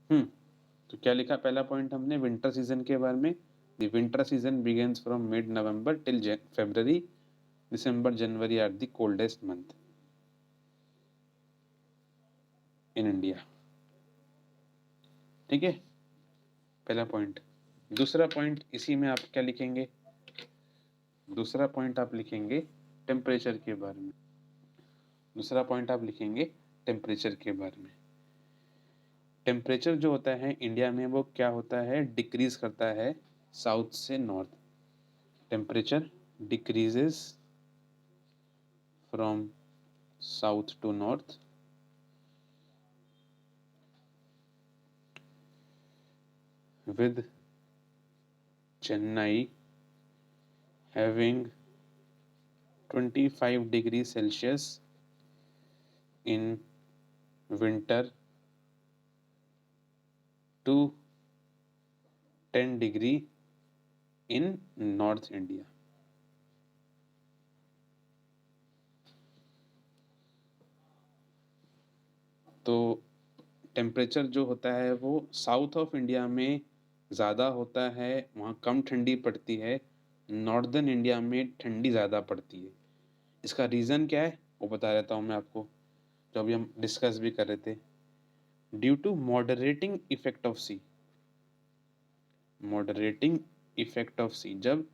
तो क्या लिखा पहला पॉइंट हमने विंटर सीजन के बारे में? The winter season begins from mid November till February, December, January are the coldest month in India. ठीक है, पहला पॉइंट। दूसरा पॉइंट इसी में आप क्या लिखेंगे? दूसरा पॉइंट आप लिखेंगे टेम्परेचर के बारे में। दूसरा पॉइंट आप लिखेंगे टेम्परेचर के बारे में। टेम्परेचर जो होता है इंडिया में वो क्या होता है? डिक्रीज करता है साउथ से north. Temperature decreases from south to north with Chennai having 25 degrees Celsius in winter to 10 degree in North India। तो टेम्परेचर जो होता है वो साउथ ऑफ इंडिया में ज़्यादा होता है, वहाँ कम ठंडी पड़ती है। नॉर्दर्न इंडिया में ठंडी ज़्यादा पड़ती है। इसका रीज़न क्या है वो बता देता हूँ मैं आपको, जो अभी हम डिस्कस भी कर रहे थे। Due to moderating effect of sea. Moderating effect of sea, जब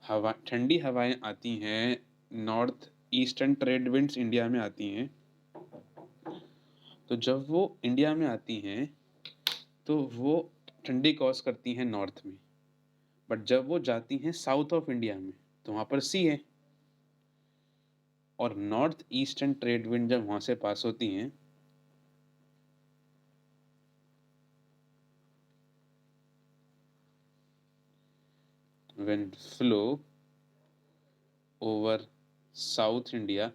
हवा ठंडी हवाएं आती हैं, north eastern trade winds India में आती हैं, तो जब वो इंडिया में आती हैं तो वो ठंडी कॉज करती हैं नॉर्थ में। बट जब वो जाती हैं साउथ ऑफ इंडिया में तो वहाँ पर सी है, और नॉर्थ ईस्टर्न ट्रेड विंड जब वहाँ से पास होती हैं when flow over South India,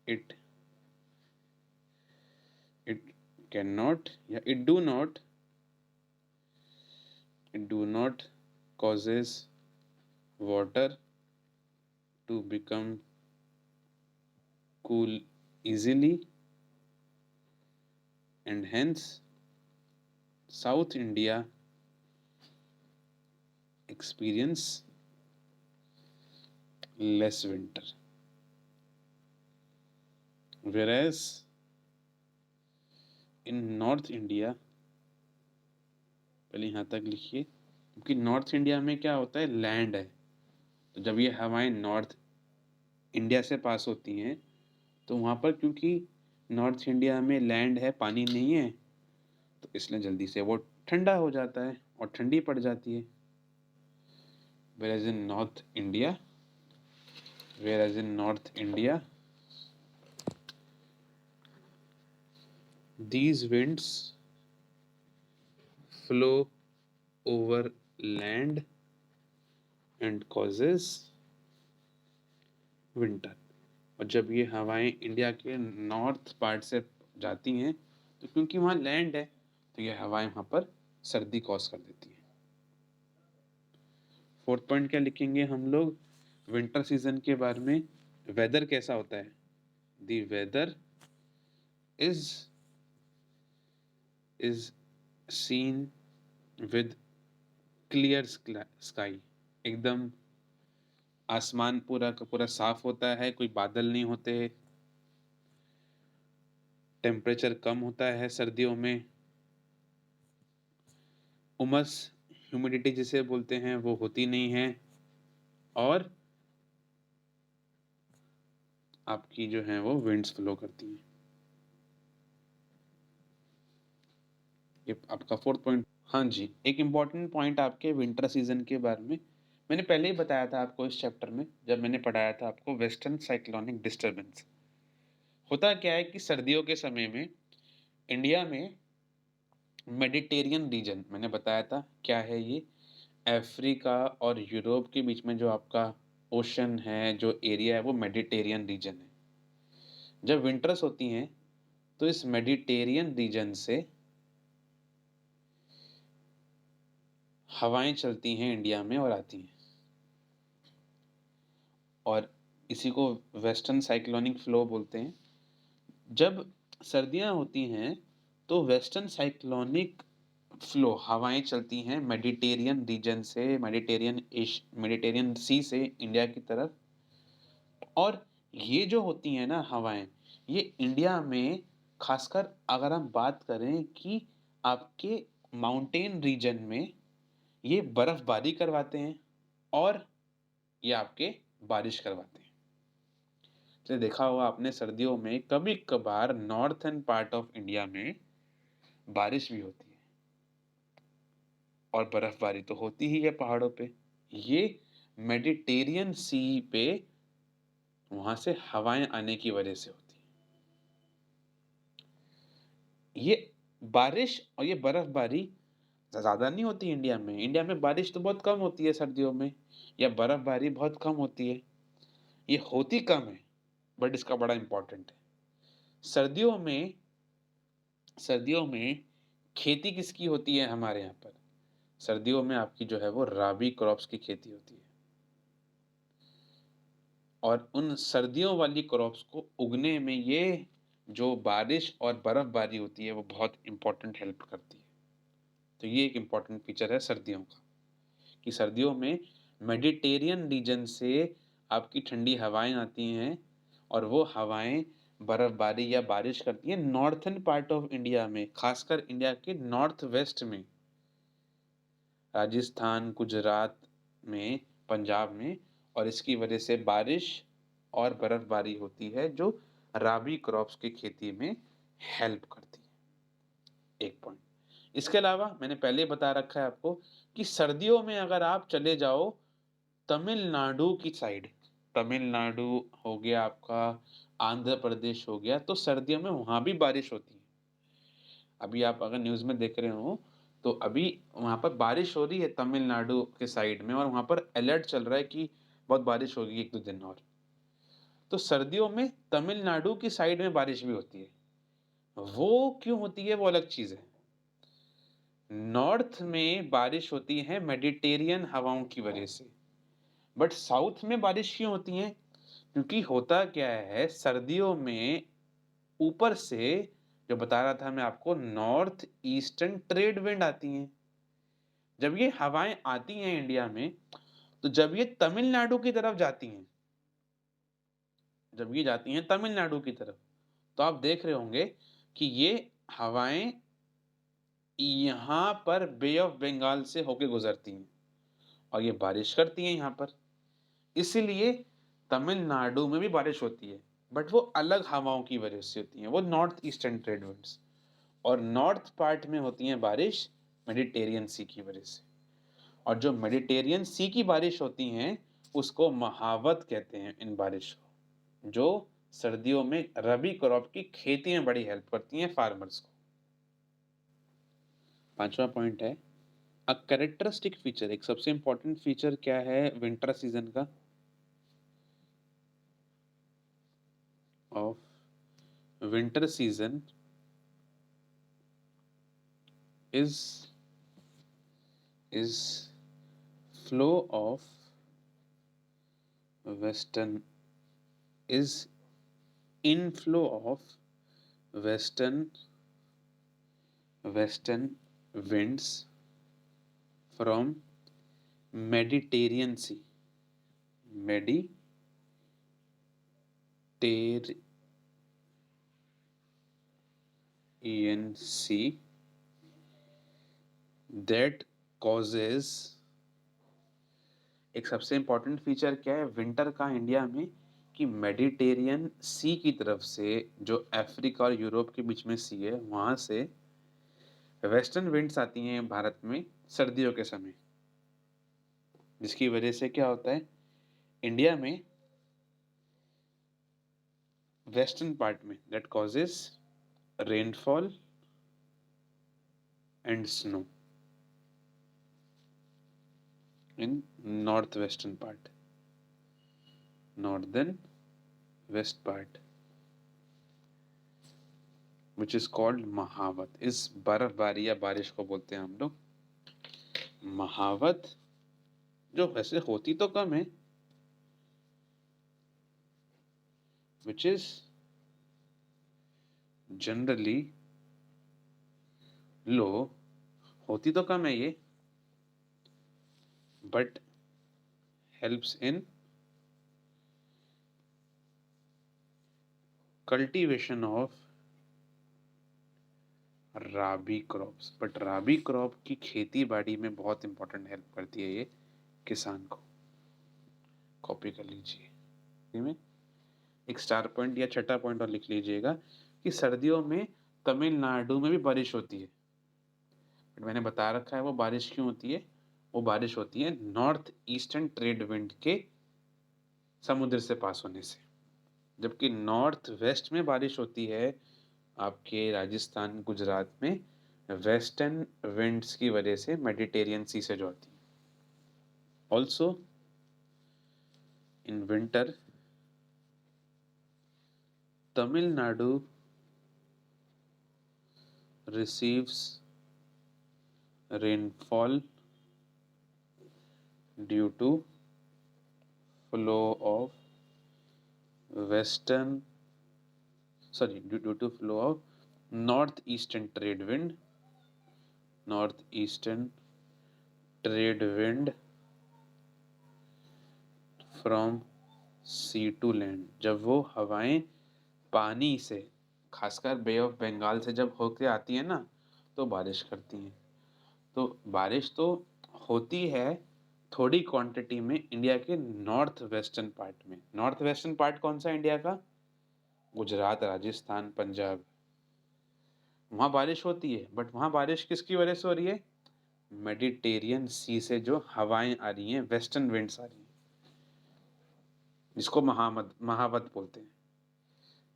it it cannot, yeah, it do not causes water to become cool easily, and hence South India experience less winter, whereas in North India, पहले यहाँ तक लिखिए, क्योंकि नॉर्थ इंडिया में क्या होता है, land है। तो जब ये हवाएं नॉर्थ इंडिया से पास होती हैं तो वहाँ पर क्योंकि नॉर्थ इंडिया में लैंड है, पानी नहीं है, तो इसलिए जल्दी से वो ठंडा हो जाता है और ठंडी पड़ जाती है। whereas in North India, whereas in North India, these winds flow over land and causes winter। और जब ये हवाएं इंडिया के नॉर्थ पार्ट से जाती हैं तो क्योंकि वहाँ लैंड है तो ये हवाएं वहाँ पर सर्दी कॉज कर देती हैं। फोर्थ पॉइंट क्या लिखेंगे हम लोग विंटर सीजन के बारे में? वेदर कैसा होता है? The weather is seen with clear sky. एकदम आसमान पूरा का पूरा साफ होता है, कोई बादल नहीं होते। टेम्परेचर कम होता है सर्दियों में। उमस, ह्यूमिडिटी जिसे बोलते हैं, वो होती नहीं है। और आपकी जो है वो विंड्स फ्लो करती हैं। ये आपका फोर्थ पॉइंट। हाँ जी, एक इम्पॉर्टेंट पॉइंट आपके विंटर सीजन के बारे में मैंने पहले ही बताया था आपको इस चैप्टर में, जब मैंने पढ़ाया था आपको वेस्टर्न साइक्लोनिक डिस्टर्बेंस। होता क्या है कि सर्दियों के समय में इंडिया में मेडिटेरियन रीजन, मैंने बताया था क्या है ये, अफ्रीका और यूरोप के बीच में जो आपका ओशन है, जो एरिया है, वो मेडिटेरियन रीजन है। जब विंटर्स होती हैं तो इस मेडिटेरियन रीजन से हवाएं चलती हैं इंडिया में और आती हैं, और इसी को वेस्टर्न साइक्लोनिक फ्लो बोलते हैं। जब सर्दियाँ होती हैं तो वेस्टर्न साइक्लोनिक फ्लो हवाएँ चलती हैं मेडिटेरियन रीजन से मेडिटेरियन सी से इंडिया की तरफ। और ये जो होती हैं ना हवाएँ, ये इंडिया में ख़ासकर अगर हम बात करें कि आपके माउंटेन रीजन में ये बर्फ़बारी करवाते हैं और ये आपके बारिश करवाते हैं। जैसे देखा होगा आपने सर्दियों में कभी-कभार नॉर्थर्न पार्ट ऑफ इंडिया में बारिश भी होती है और बर्फ़बारी तो होती ही है पहाड़ों पे। ये मेडिटेरियन सी पे वहाँ से हवाएँ आने की वज़ह से होती है। ये बारिश और ये बर्फ़बारी ज़्यादा नहीं होती इंडिया में। इंडिया में बारिश तो बहुत कम होती है सर्दियों में या बर्फ़बारी बहुत कम होती है। ये होती कम है, बट इसका बड़ा इम्पोर्टेंट है। सर्दियों में सर्दियों में खेती किसकी होती है हमारे यहाँ पर? सर्दियों में आपकी जो है वो राबी क्रॉप्स की खेती होती है। और उन सर्दियों वाली क्रॉप्स को उगने में ये जो बारिश और बर्फ़बारी होती है वो बहुत इम्पोर्टेंट हेल्प करती है। तो ये एक इम्पोर्टेंट फीचर है सर्दियों का, कि सर्दियों में मेडिटेरियन रीजन से आपकी ठंडी हवाएँ आती हैं और वो हवाएँ बर्फ़बारी या बारिश करती हैं नॉर्थर्न पार्ट ऑफ इंडिया में, ख़ासकर इंडिया के नॉर्थ वेस्ट में, राजस्थान, गुजरात में, पंजाब में। और इसकी वजह से बारिश और बर्फ़बारी होती है जो राबी क्रॉप्स की खेती में हेल्प करती है, एक पॉइंट। इसके अलावा मैंने पहले ही बता रखा है आपको कि सर्दियों में अगर आप चले जाओ तमिलनाडु की साइड, तमिलनाडु हो गया आपका, आंध्र प्रदेश हो गया, तो सर्दियों में वहाँ भी बारिश होती है। अभी आप अगर न्यूज़ में देख रहे हो, तो अभी वहाँ पर बारिश हो रही है तमिलनाडु के साइड में और वहाँ पर अलर्ट चल रहा है कि बहुत बारिश होगी 1-2 दिन और। तो सर्दियों में तमिलनाडु की साइड में बारिश भी होती है। वो क्यों होती है वो अलग चीज़ है। नॉर्थ में बारिश होती है मेडिटेरियन हवाओं की वजह से, बट साउथ में बारिश क्यों होती है? क्योंकि होता क्या है सर्दियों में ऊपर से, जो बता रहा था मैं आपको, नॉर्थ ईस्टर्न ट्रेड विंड आती हैं। जब ये हवाएँ आती हैं इंडिया में, तो जब ये तमिलनाडु की तरफ जाती हैं, जब ये जाती हैं तमिलनाडु की तरफ, तो आप देख रहे होंगे कि ये हवाएँ यहाँ पर बे ऑफ बंगाल से होके गुज़रती हैं और ये बारिश करती हैं यहाँ पर। इसीलिए तमिलनाडु में भी बारिश होती है, बट वो अलग हवाओं की वजह से होती हैं, वो नॉर्थ ईस्टर्न ट्रेड विंड्स। और नॉर्थ पार्ट में होती है बारिश मेडिटेरियन सी की वजह से। और जो मेडिटेरियन सी की बारिश होती हैं, उसको महावत कहते हैं इन बारिश को, जो सर्दियों में रबी क्रॉप की खेती में बड़ी हेल्प करती हैं फार्मर्स को। 5वां पॉइंट है अ कैरेक्टरिस्टिक फीचर, एक सबसे इम्पोर्टेंट फीचर क्या है विंटर सीजन का of winter season is is flow of western is inflow of western winds from Mediterranean Sea, Mediterranean Sea that causes। एक सबसे इम्पोर्टेंट फीचर क्या है विंटर का इंडिया में, कि मेडिटेरियन सी की तरफ से, जो अफ्रीका और यूरोप के बीच में सी है, वहाँ से वेस्टर्न विंड्स आती हैं भारत में सर्दियों के समय, जिसकी वजह से क्या होता है इंडिया में वेस्टर्न पार्ट में that causes rainfall and snow in north western part, northern west part, which is called महावत। इस बर्फबारी या बारिश को बोलते हैं हम लोग महावत, जो वैसे होती तो कम है, which is जनरली लो, होती तो कम है ये, but helps in cultivation of rabi crops. But rabi crop की खेती बाड़ी में बहुत इंपॉर्टेंट हेल्प करती है ये किसान को। कॉपी कर लीजिए में एक स्टार पॉइंट या छठा पॉइंट और लिख लीजिएगा कि सर्दियों में तमिलनाडु में भी बारिश होती है। बट मैंने बता रखा है वो बारिश क्यों होती है। वो बारिश होती है नॉर्थ ईस्टर्न ट्रेड विंड के समुद्र से पास होने से, जबकि नॉर्थ वेस्ट में बारिश होती है आपके राजस्थान गुजरात में वेस्टर्न विंड्स की वजह से मेडिटेरियन सी से जो होती है। Also in winter Tamil Nadu receives rainfall due to flow of due to flow of northeastern trade wind from sea to land। जब वो हवाएं पानी से, खासकर बे ऑफ बंगाल से जब होके आती है ना, तो बारिश करती हैं। तो बारिश तो होती है थोड़ी क्वांटिटी में इंडिया के नॉर्थ वेस्टर्न पार्ट में। नॉर्थ वेस्टर्न पार्ट कौन सा इंडिया का? गुजरात, राजस्थान, पंजाब। वहाँ बारिश होती है, बट वहाँ बारिश किसकी वजह से हो रही है? मेडिटेरियन सी से जो हवाएं आ रही हैं, वेस्टर्न विंड्स आ रही हैं, जिसको महावत बोलते हैं।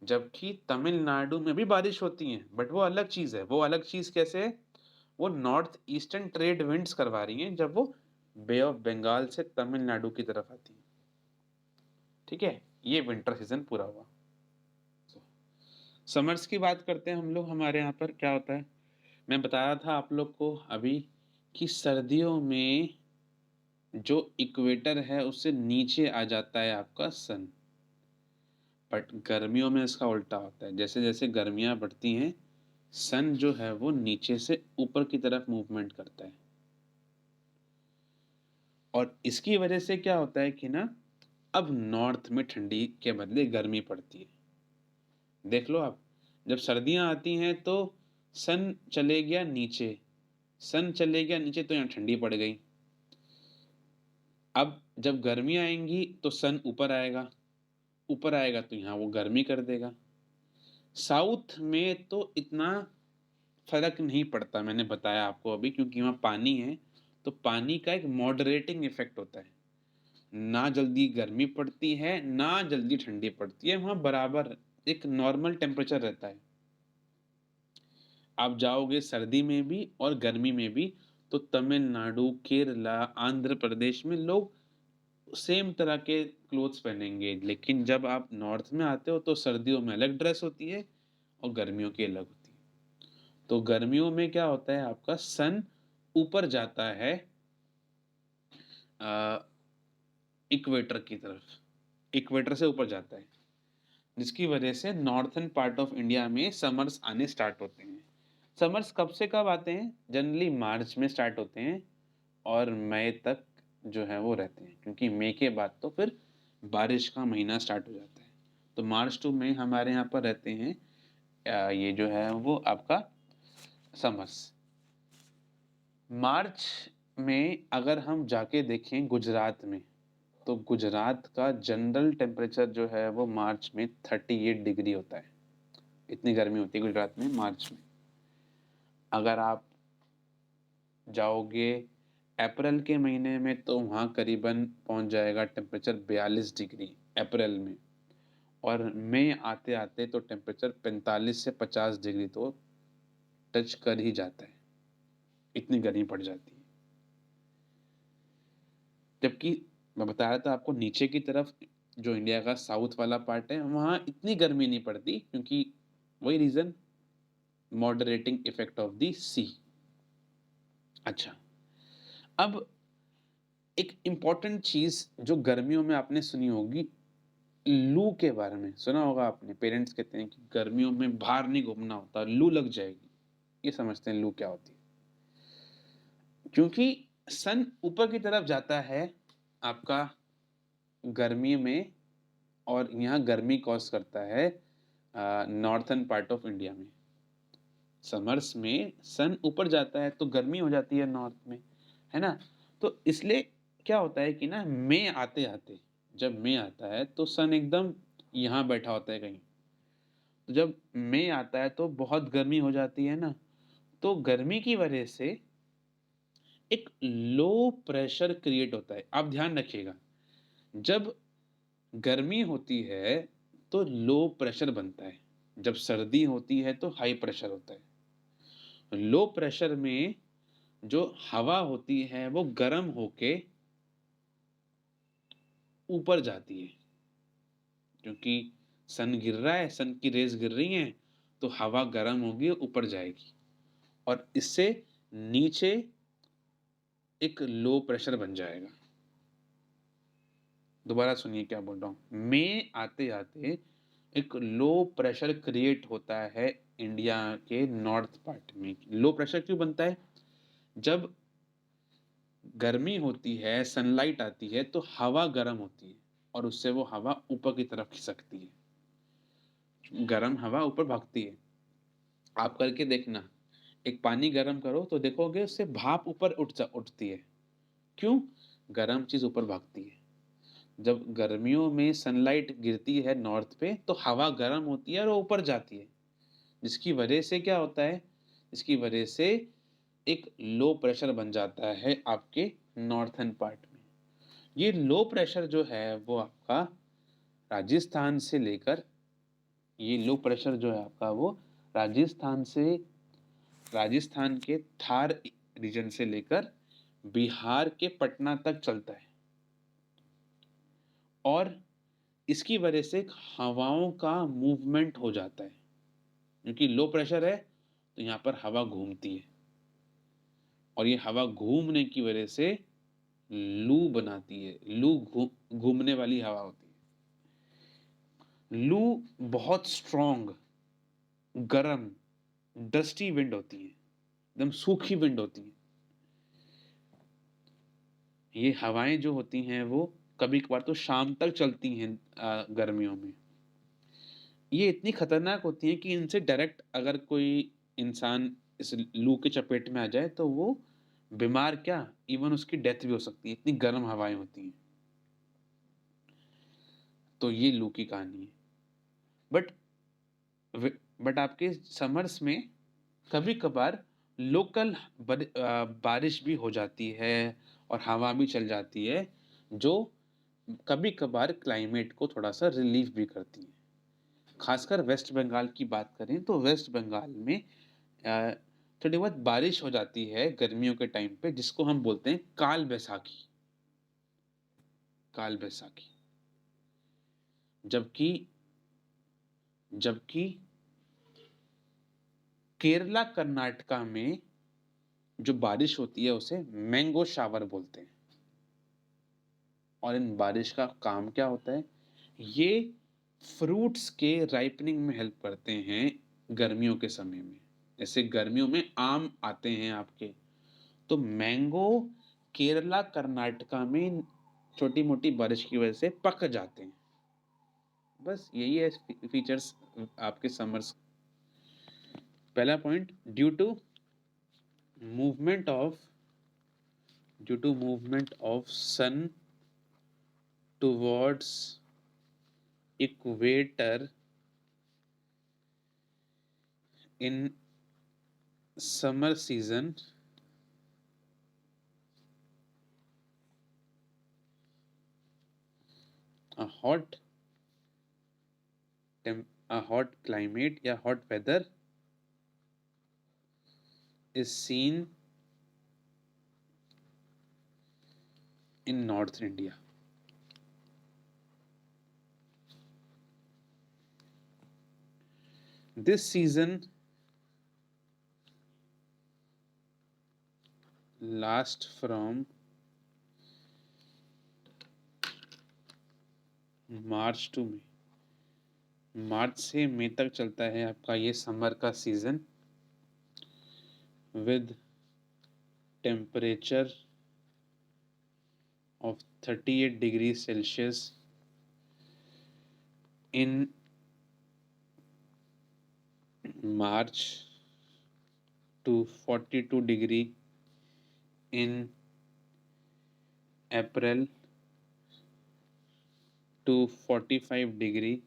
जबकि तमिलनाडु में भी बारिश होती है, बट वो अलग चीज़ है। वो अलग चीज़ कैसे है? वो नॉर्थ ईस्टर्न ट्रेड विंड्स करवा रही हैं जब वो बे ऑफ बंगाल से तमिलनाडु की तरफ आती है। ठीक है, ये विंटर सीजन पूरा हुआ। समर्स की बात करते हैं हम लोग। हमारे यहाँ पर क्या होता है, मैं बता रहा था आप लोग को अभी कि सर्दियों में जो इक्वेटर है उससे नीचे आ जाता है आपका सन, बट गर्मियों में इसका उल्टा होता है। जैसे जैसे गर्मियाँ बढ़ती हैं, सन जो है वो नीचे से ऊपर की तरफ मूवमेंट करता है, और इसकी वजह से क्या होता है कि ना, अब नॉर्थ में ठंडी के बदले गर्मी पड़ती है। देख लो आप, जब सर्दियाँ आती हैं तो सन चले गया नीचे, सन चले गया नीचे तो यहाँ ठंडी पड़ गई। अब जब गर्मी आएंगी तो सन ऊपर आएगा, ऊपर आएगा तो यहाँ वो गर्मी कर देगा। साउथ में तो इतना फर्क नहीं पड़ता, मैंने बताया आपको अभी, क्योंकि वहाँ पानी है, तो पानी का एक मॉडरेटिंग इफेक्ट होता है। ना जल्दी गर्मी पड़ती है ना जल्दी ठंडी पड़ती है, वहाँ बराबर एक नॉर्मल टेम्परेचर रहता है। आप जाओगे सर्दी में भी और गर्मी में भी तो तमिलनाडु, केरला, आंध्र प्रदेश में लोग सेम तरह के क्लोथ्स पहनेंगे। लेकिन जब आप नॉर्थ में आते हो तो सर्दियों में अलग ड्रेस होती है और गर्मियों की अलग होती है। तो गर्मियों में क्या होता है, आपका सन ऊपर जाता है इक्वेटर की तरफ, इक्वेटर से ऊपर जाता है, जिसकी वजह से नॉर्थन पार्ट ऑफ इंडिया में समर्स आने स्टार्ट होते हैं। समर्स कब से कब आते हैं? जनरली मार्च में स्टार्ट होते हैं और मई तक जो है वो रहते हैं, क्योंकि मई के बाद तो फिर बारिश का महीना स्टार्ट हो जाता है। तो मार्च टू मई हमारे यहाँ पर रहते हैं ये जो है वो आपका समर्स। मार्च में अगर हम जाके देखें गुजरात में, तो गुजरात का जनरल टेम्परेचर जो है वो मार्च में 38 डिग्री होता है। इतनी गर्मी होती है गुजरात में मार्च में। अगर आप जाओगे अप्रैल के महीने में तो वहाँ करीबन पहुँच जाएगा टेम्परेचर 42 डिग्री अप्रैल में, और मई आते आते तो टेम्परेचर 45 से 50 डिग्री तो टच कर ही जाता है, इतनी गर्मी पड़ जाती है। जबकि मैं बता रहा था आपको, नीचे की तरफ जो इंडिया का साउथ वाला पार्ट है वहाँ इतनी गर्मी नहीं पड़ती, क्योंकि वही reason, moderating effect of the sea. अच्छा, अब एक इम्पॉर्टेंट चीज़ जो गर्मियों में आपने सुनी होगी, लू के बारे में सुना होगा आपने, पेरेंट्स कहते हैं कि गर्मियों में बाहर नहीं घूमना होता, लू लग जाएगी। ये समझते हैं लू क्या होती है। क्योंकि सन ऊपर की तरफ जाता है आपका गर्मी में, और यहाँ गर्मी कॉज करता है नॉर्थन पार्ट ऑफ इंडिया में। समर्स में सन ऊपर जाता है तो गर्मी हो जाती है नॉर्थ में, है ना। तो इसलिए क्या होता है कि ना, मई आते आते, जब मई आता है तो सन एकदम यहाँ बैठा होता है कहीं। तो जब मई आता है तो बहुत गर्मी हो जाती है ना, तो गर्मी की वजह से एक लो प्रेशर क्रिएट होता है। आप ध्यान रखिएगा, जब गर्मी होती है तो लो प्रेशर बनता है, जब सर्दी होती है तो हाई प्रेशर होता है। लो प्रेशर में जो हवा होती है वो गर्म होके ऊपर जाती है, क्योंकि सन गिर रहा है, सन की रेज गिर रही हैं, तो हवा गर्म होगी, ऊपर जाएगी, और इससे नीचे एक लो प्रेशर बन जाएगा। दोबारा सुनिए क्या बोल रहा हूँ। में आते आते एक लो प्रेशर क्रिएट होता है इंडिया के नॉर्थ पार्ट में। लो प्रेशर क्यों बनता है? जब गर्मी होती है, सनलाइट आती है, तो हवा गर्म होती है और उससे वो हवा ऊपर की तरफ खिसकती है, गर्म हवा ऊपर भागती है। आप करके देखना, एक पानी गर्म करो तो देखोगे उससे भाप ऊपर उठती है। क्यों? गर्म चीज ऊपर भागती है। जब गर्मियों में सनलाइट गिरती है नॉर्थ पे तो हवा गर्म होती है और वो ऊपर जाती है, जिसकी वजह से क्या होता है, इसकी वजह से एक लो प्रेशर बन जाता है आपके नॉर्थन पार्ट में। ये लो प्रेशर जो है वो आपका राजस्थान से लेकर, ये लो प्रेशर जो है आपका वो राजस्थान से, राजस्थान के थार रीजन से लेकर बिहार के पटना तक चलता है, और इसकी वजह से हवाओं का मूवमेंट हो जाता है। क्योंकि लो प्रेशर है तो यहाँ पर हवा घूमती है, और ये हवा घूमने की वजह से लू बनाती है। लू घूमने वाली हवा होती है। लू बहुत स्ट्रॉन्ग, गरम, डस्टी विंड होती है, एकदम सूखी विंड होती है। ये हवाएं जो होती हैं वो कभी कभार तो शाम तक चलती हैं गर्मियों में। ये इतनी खतरनाक होती है कि इनसे डायरेक्ट अगर कोई इंसान इस लू के चपेट में आ जाए तो वो बीमार क्या, इवन उसकी डेथ भी हो सकती है, इतनी गर्म हवाएं होती हैं। तो ये लू की कहानी है। बट बट आपके समर्स में कभी कभार लोकल बारिश भी हो जाती है और हवा भी चल जाती है, जो कभी कभार क्लाइमेट को थोड़ा सा रिलीफ भी करती है। खासकर वेस्ट बंगाल की बात करें तो वेस्ट बंगाल में थोड़ी बहुत बारिश हो जाती है गर्मियों के टाइम पे, जिसको हम बोलते हैं काल बैसाखी। काल बैसाखी। जबकि जबकि केरला कर्नाटका में जो बारिश होती है उसे मैंगो शावर बोलते हैं। और इन बारिश का काम क्या होता है? ये फ्रूट्स के राइपनिंग में हेल्प करते हैं गर्मियों के समय में। जैसे गर्मियों में आम आते हैं आपके, तो मैंगो केरला कर्नाटका में छोटी मोटी बारिश की वजह से पक जाते हैं। बस यही है फीचर्स आपके समर्स। पहला point, movement of due to movement of sun towards equator in summer season, a hot a hot climate या hot weather is seen in North India. This season lasts from March to May, मार्च से मई तक चलता है आपका ये summer का season with temperature of 38 degrees Celsius in March to 42 degree in April to 45 degree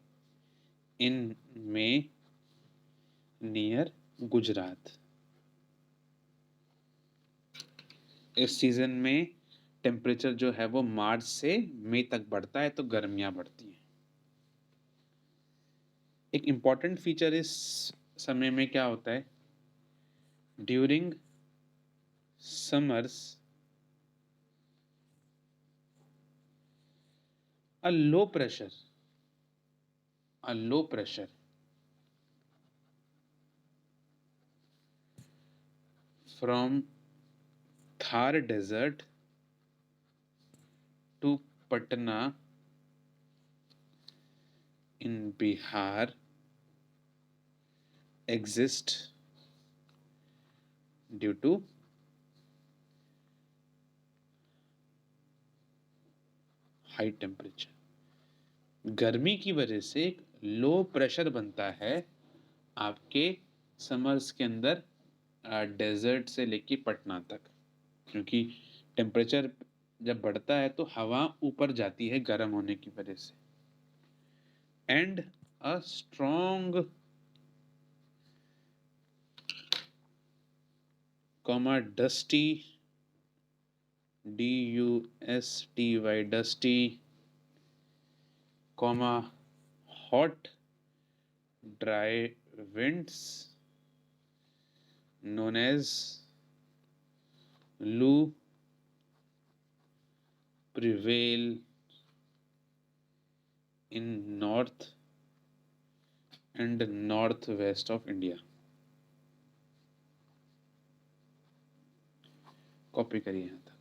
in May near Gujarat. इस सीजन में टेम्परेचर जो है वो मार्च से मई तक बढ़ता है, तो गर्मियां बढ़ती हैं। एक इम्पॉर्टेंट फीचर इस समय में क्या होता है, during summers a low pressure from Thar desert to Patna in Bihar exists due to high temperature. गर्मी की वजह से एक लो प्रेशर बनता है आपके समर्स के अंदर, डेजर्ट से लेके पटना तक, क्योंकि टेम्परेचर जब बढ़ता है तो हवा ऊपर जाती है गर्म होने की वजह से। And a strong comma dusty DUSTY dusty comma hot dry winds known as Lu prevail in north and northwest of India। Copy करिए यहाँ।